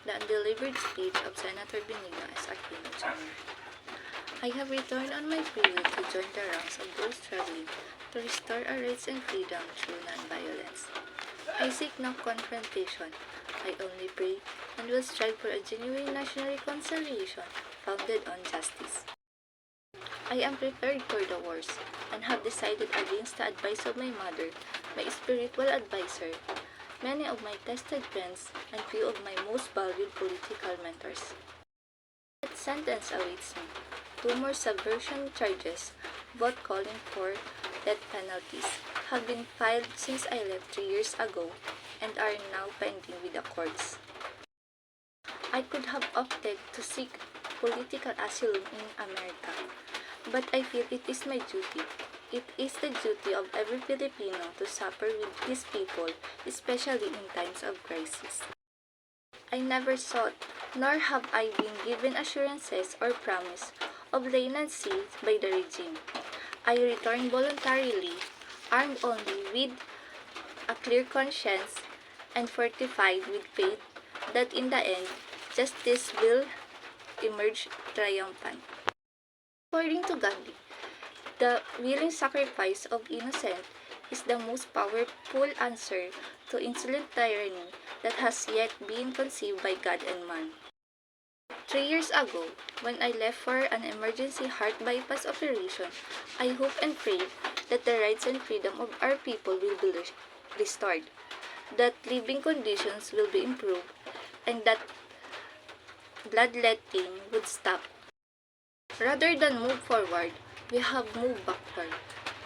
The Undelivered Speech of Senator Benigno as Aquino Jr. I have returned on my period to join the ranks of those struggling to restore our rights and freedom through nonviolence. I seek no confrontation. I only pray and will strive for a genuine national reconciliation founded on justice. I am prepared for the worst and have decided against the advice of my mother, my spiritual advisor, many of my tested friends, and few of my most valued political mentors. That sentence awaits me. 2 more subversion charges, both calling for death penalties, have been filed since I left 3 years ago and are now pending with the courts. I could have opted to seek political asylum in America, but I feel it is my duty. It is the duty of every Filipino to suffer with his people, especially in times of crisis. I never sought, nor have I been given assurances or promise of leniency by the regime. I returned voluntarily, armed only with a clear conscience and fortified with faith that in the end, justice will emerge triumphant. According to Gandhi, the willing sacrifice of innocent is the most powerful answer to insolent tyranny that has yet been conceived by God and man. 3 years ago, when I left for an emergency heart bypass operation, I hoped and prayed that the rights and freedom of our people will be restored, that living conditions will be improved, and that bloodletting would stop. Rather than move forward, we have moved backward.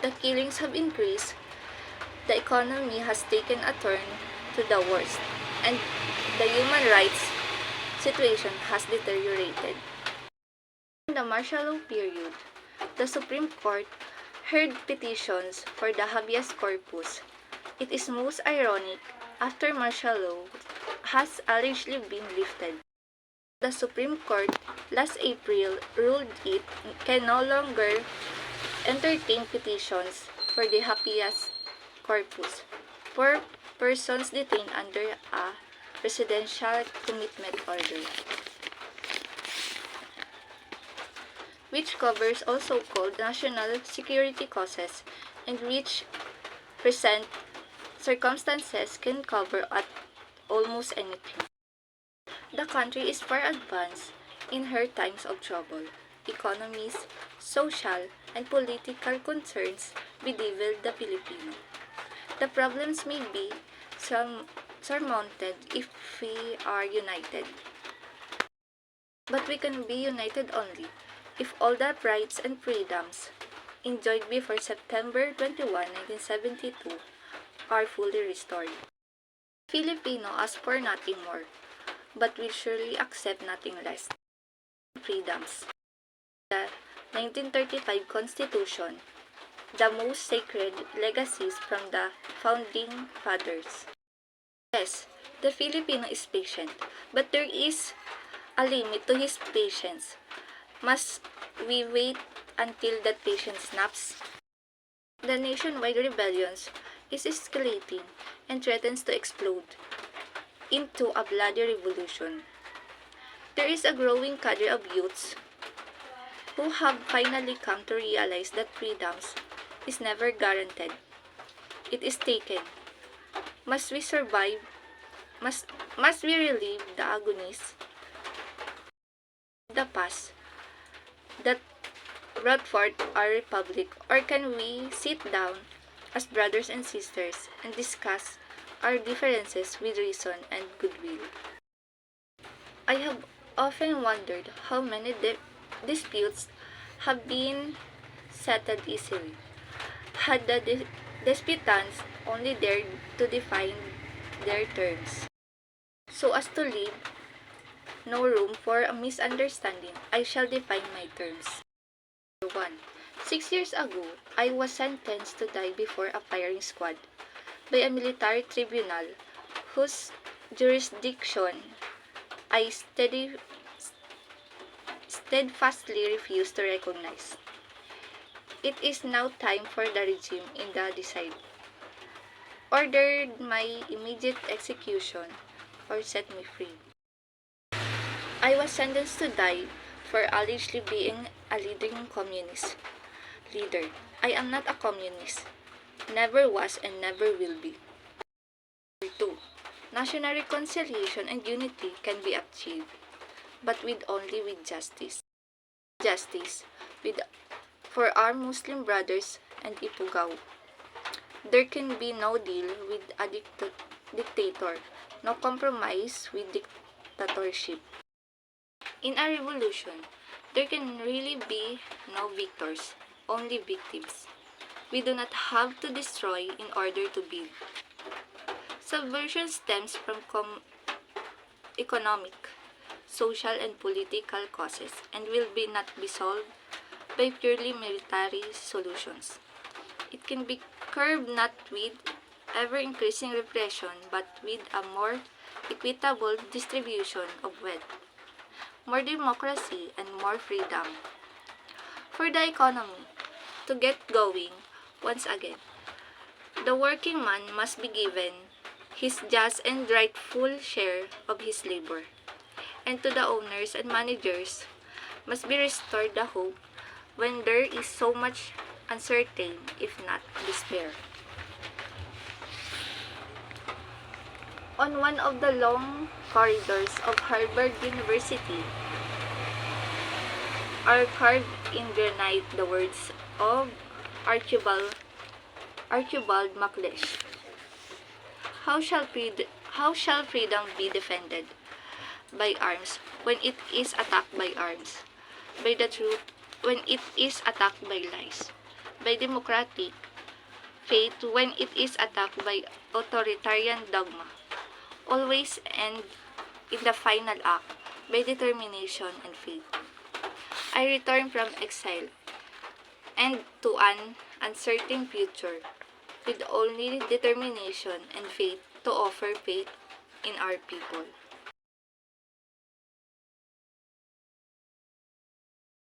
The killings have increased, the economy has taken a turn to the worst, and the human rights situation has deteriorated. In the martial law period, the Supreme Court heard petitions for the habeas corpus. It is most ironic after martial law has allegedly been lifted. The Supreme Court last April ruled it can no longer entertain petitions for the habeas corpus for persons detained under a presidential commitment order, which covers also called national security causes and which present circumstances can cover at almost anything. The country is far advanced in her times of trouble. Economies, social, and political concerns bedevil the Filipino. The problems may be surmounted if we are united. But we can be united only if all the rights and freedoms enjoyed before September 21, 1972 are fully restored. Filipino ask for nothing more, but will surely accept nothing less. Freedoms. The 1935 Constitution, the most sacred legacies from the founding fathers. Yes, the Filipino is patient, but there is a limit to his patience. Must we wait until that patience snaps? The nationwide rebellions is escalating and threatens to explode into a bloody revolution. There is a growing cadre of youths who have finally come to realize that freedoms is never guaranteed. It is taken. Must we survive? Must we relive the agonies of the past that brought forth our republic, or can we sit down as brothers and sisters and discuss our differences with reason and goodwill? I have often wondered how many disputes have been settled easily had the disputants only dared to define their terms, so as to leave no room for a misunderstanding. I shall define my terms. 1. 6 years ago, I was sentenced to die before a firing squad by a military tribunal whose jurisdiction I steadfastly refuse to recognize. It is now time for the regime in the decide. Ordered my immediate execution or set me free. I was sentenced to die for allegedly being a leading communist leader. I am not a communist. Never was and never will be. 2. National reconciliation and unity can be achieved, but only with justice. Justice with for our Muslim brothers and Ifugao. There can be no deal with a dictator, no compromise with dictatorship. In a revolution, there can really be no victors, only victims. We do not have to destroy in order to build. Subversion stems from economic, social, and political causes and will not be solved by purely military solutions. It can be curbed not with ever-increasing repression but with a more equitable distribution of wealth, more democracy, and more freedom. For the economy to get going once again, the working man must be given his just and rightful share of his labor, and to the owners and managers must be restored the hope when there is so much uncertain, if not despair. On one of the long corridors of Harvard University are carved in granite the words of Archibald MacLeish. How shall freedom be defended? By arms, when it is attacked by arms. By the truth, when it is attacked by lies. By democratic faith, when it is attacked by authoritarian dogma. Always end in the final act by determination and faith. I return from exile and to an uncertain future with only determination and faith to offer faith in our people.